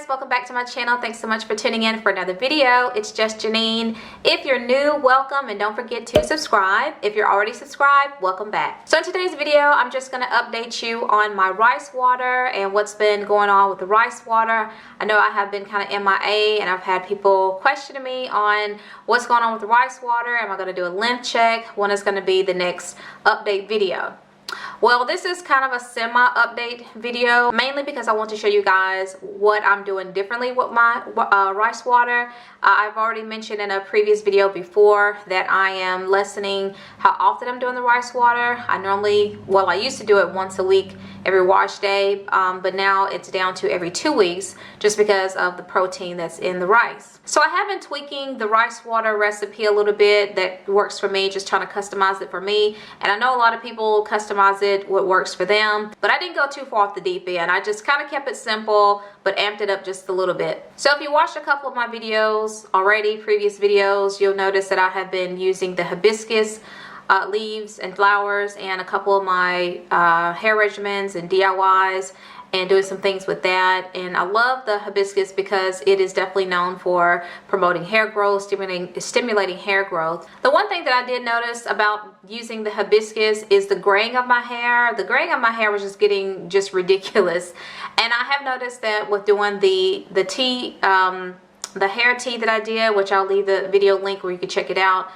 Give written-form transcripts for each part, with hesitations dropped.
Welcome back to my channel. Thanks so much for tuning in for another video. It's just Janine. If you're new, welcome, and don't forget to subscribe. If you're already subscribed, welcome back. So in today's video, I'm just going to update you on my rice water and what's been going on with the rice water. I know I have been kind of MIA and I've had people questioning me on what's going on with the rice water. Am I going to do a length check? When is going to be the next update video? Well, this is kind of a semi-update video, mainly because I want to show you guys what I'm doing differently with my rice water. I've already mentioned in a previous video before that I am lessening how often I'm doing the rice water. I used to do it once a week, every wash day, but now it's down to every 2 weeks just because of the protein that's in the rice. So I have been tweaking the rice water recipe a little bit. That works for me, just trying to customize it for me. And I know a lot of people customize it what works for them, but I didn't go too far off the deep end. I just kind of kept it simple but amped it up just a little bit. So if you watched a couple of my videos already, previous videos, you'll notice that I have been using the hibiscus leaves and flowers and a couple of my hair regimens and DIYs and doing some things with that. And I love the hibiscus because it is definitely known for promoting hair growth, stimulating hair growth. The one thing that I did notice about using the hibiscus is the graying of my hair. The graying of my hair was just getting ridiculous. And I have noticed that with doing the tea, the hair tea that I did, which I'll leave the video link where you can check it out.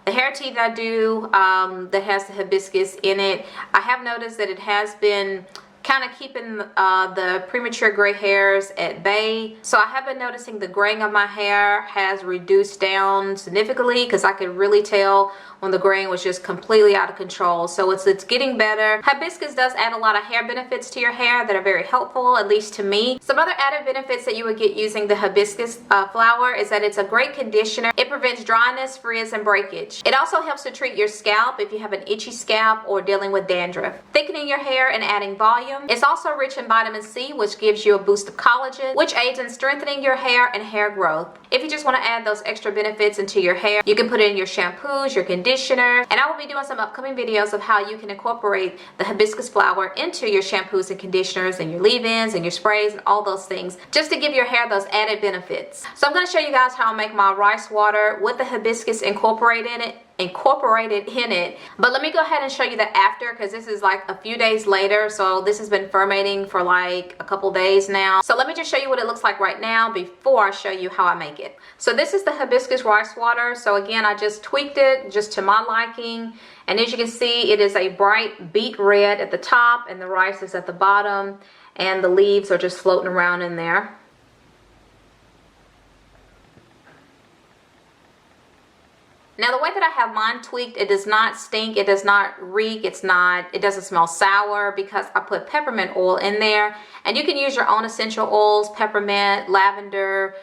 The hair tea that I do that has the hibiscus in it, I have noticed that it has been kind of keeping the premature gray hairs at bay. So I have been noticing the graying of my hair has reduced down significantly, because I could really tell when the graying was just completely out of control. So it's getting better. Hibiscus does add a lot of hair benefits to your hair that are very helpful, at least to me. Some other added benefits that you would get using the hibiscus flower is that it's a great conditioner. It prevents dryness, frizz, and breakage. It also helps to treat your scalp if you have an itchy scalp or dealing with dandruff, thickening your hair and adding volume. It's also rich in vitamin C, which gives you a boost of collagen, which aids in strengthening your hair and hair growth. If you just want to add those extra benefits into your hair, you can put it in your shampoos, your conditioner, and I will be doing some upcoming videos of how you can incorporate the hibiscus flower into your shampoos and conditioners and your leave-ins and your sprays and all those things, just to give your hair those added benefits. So I'm going to show you guys how I make my rice water with the hibiscus incorporated in it. But let me go ahead and show you the after, because this is like a few days later. So this has been fermenting for like a couple days now. So let me just show you what it looks like right now before I show you how I make it. So this is the hibiscus rice water. So again, I just tweaked it just to my liking. And as you can see, it is a bright beet red at the top and the rice is at the bottom, and the leaves are just floating around in there. Now the way that I have mine tweaked, it does not stink, it does not reek, it doesn't smell sour, because I put peppermint oil in there. And you can use your own essential oils, peppermint, lavender,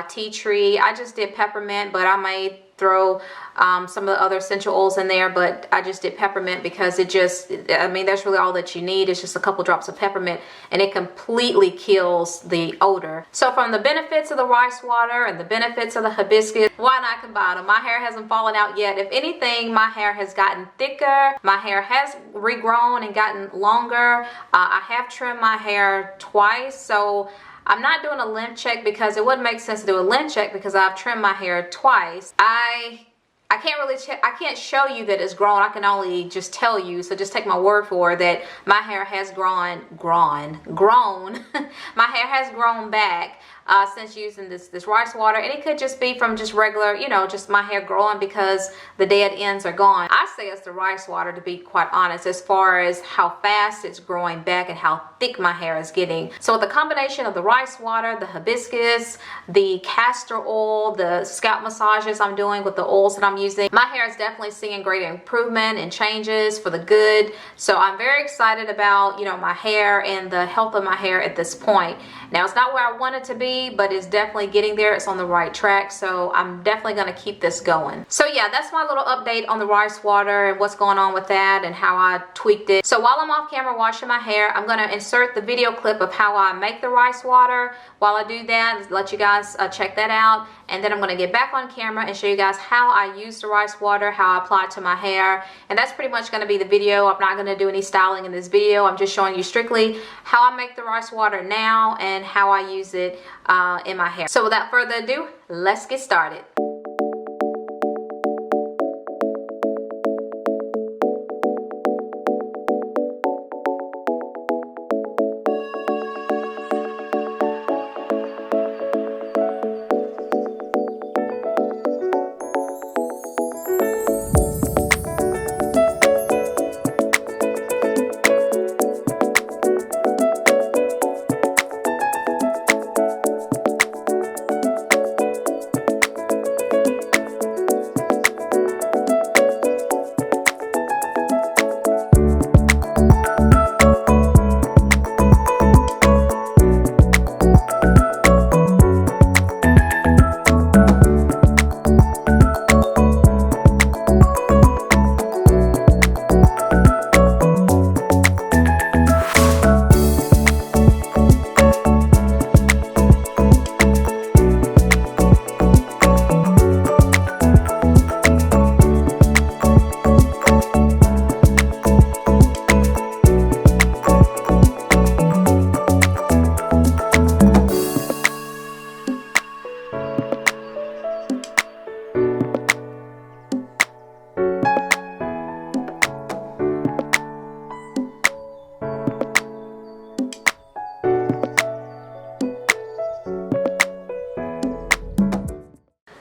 tea tree. I just did peppermint, but I may throw some of the other essential oils in there, but I just did peppermint because that's really all that you need. It's just a couple drops of peppermint and it completely kills the odor. So from the benefits of the rice water and the benefits of the hibiscus, why not combine them? My hair hasn't fallen out yet. If anything, my hair has gotten thicker. My hair has regrown and gotten longer. I have trimmed my hair twice, so I'm not doing a length check because it wouldn't make sense to do a length check because I've trimmed my hair twice. I can't really check, I can't show you that it's grown. I can only just tell you, so just take my word for it that my hair has grown. My hair has grown back since using this rice water, and it could just be from just regular, just my hair growing because the dead ends are gone. I say it's the rice water, to be quite honest, as far as how fast it's growing back and how thick my hair is getting. So with the combination of the rice water, the hibiscus, the castor oil, the scalp massages I'm doing with the oils that I'm using, my hair is definitely seeing great improvement and changes for the good. So I'm very excited about, my hair and the health of my hair at this point. Now, it's not where I want it to be. be, but it's definitely getting there. It's on the right track, so I'm definitely going to keep this going. So yeah, that's my little update on the rice water and what's going on with that and how I tweaked it. So while I'm off camera washing my hair, I'm going to insert the video clip of how I make the rice water. While I do that, let you guys check that out, and then I'm going to get back on camera and show you guys how I use the rice water, how I apply it to my hair, and that's pretty much going to be the video. I'm not going to do any styling in this video. I'm just showing you strictly how I make the rice water now and how I use it in my hair. So without further ado, let's get started.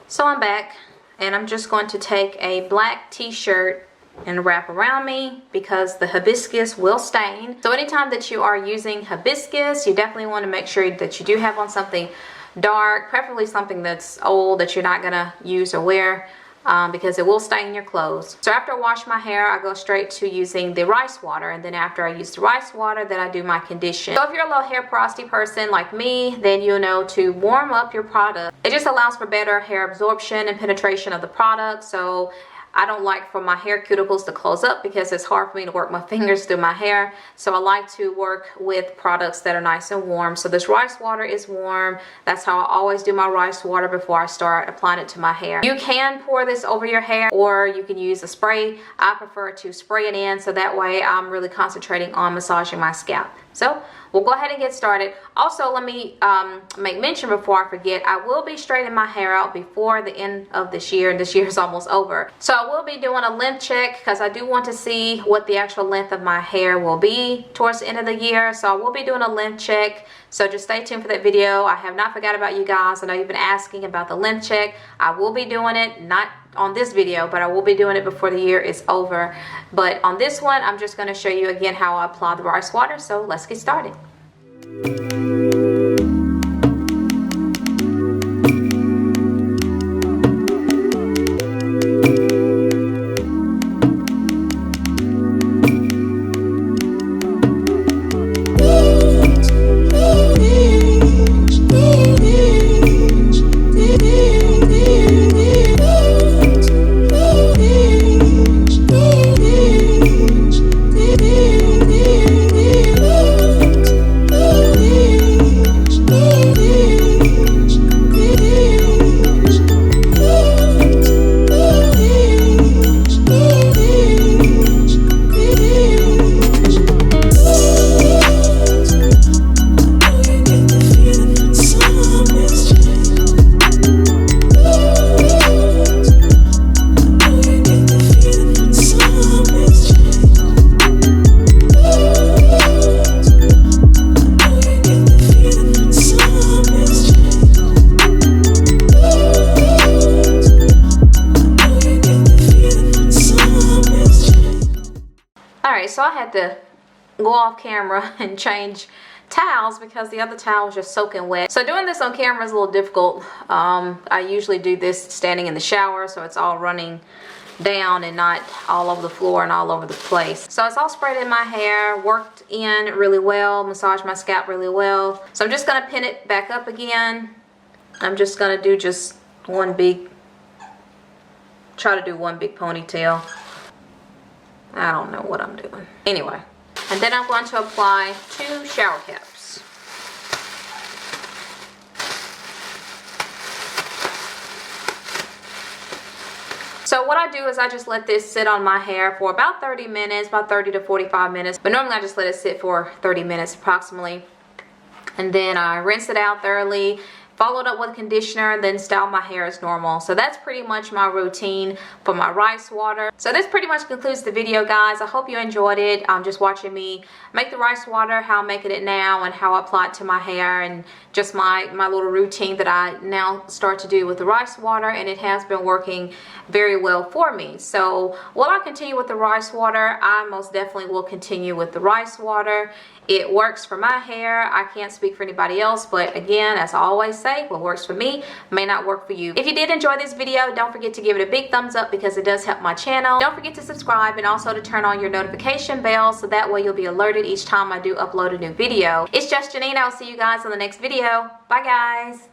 So I'm back, and I'm just going to take a black t-shirt and wrap around me because the hibiscus will stain. So anytime that you are using hibiscus, you definitely want to make sure that you do have on something dark, preferably something that's old that you're not gonna use or wear, because it will stain your clothes. So after I wash my hair, I go straight to using the rice water, and then after I use the rice water, then I do my condition. So if you're a low hair porosity person like me, then you'll know to warm up your product. It just allows for better hair absorption and penetration of the product. So I don't like for my hair cuticles to close up because it's hard for me to work my fingers through my hair. So I like to work with products that are nice and warm. So this rice water is warm. That's how I always do my rice water before I start applying it to my hair. You can pour this over your hair, or you can use a spray. I prefer to spray it in, so that way I'm really concentrating on massaging my scalp. So we'll go ahead and get started. Also, let me make mention before I forget, I will be straightening my hair out before the end of this year, and this year is almost over. So I will be doing a length check because I do want to see what the actual length of my hair will be towards the end of the year. So I will be doing a length check. So just stay tuned for that video. I have not forgot about you guys. I know you've been asking about the length check. I will be doing it, not on this video, but I will be doing it before the year is over. But on this one, I'm just going to show you again how I apply the rice water. So let's get started. So I had to go off camera and change towels because the other towel was just soaking wet. So doing this on camera is a little difficult. I usually do this standing in the shower, so it's all running down and not all over the floor and all over the place. So it's all sprayed in my hair, worked in really well, massaged my scalp really well. So I'm just gonna pin it back up again. I'm just gonna do just try to do one big ponytail. I don't know what I'm doing. Anyway, and then I'm going to apply 2 shower caps. So what I do is I just let this sit on my hair for about 30 minutes, about 30 to 45 minutes. But normally I just let it sit for 30 minutes approximately. And then I rinse it out thoroughly, followed up with conditioner, then style my hair as normal. So that's pretty much my routine for my rice water. So this pretty much concludes the video, guys. I hope you enjoyed it. Just watching me make the rice water, how I'm making it now, and how I apply it to my hair, and just my little routine that I now start to do with the rice water, and it has been working very well for me. So while I continue with the rice water, I most definitely will continue with the rice water. It works for my hair. I can't speak for anybody else, but again, as I always say, what works for me may not work for you. If you did enjoy this video, don't forget to give it a big thumbs up because it does help my channel. Don't forget to subscribe and also to turn on your notification bell so that way you'll be alerted each time I do upload a new video. It's just Janine. I'll see you guys on the next video. Bye, guys.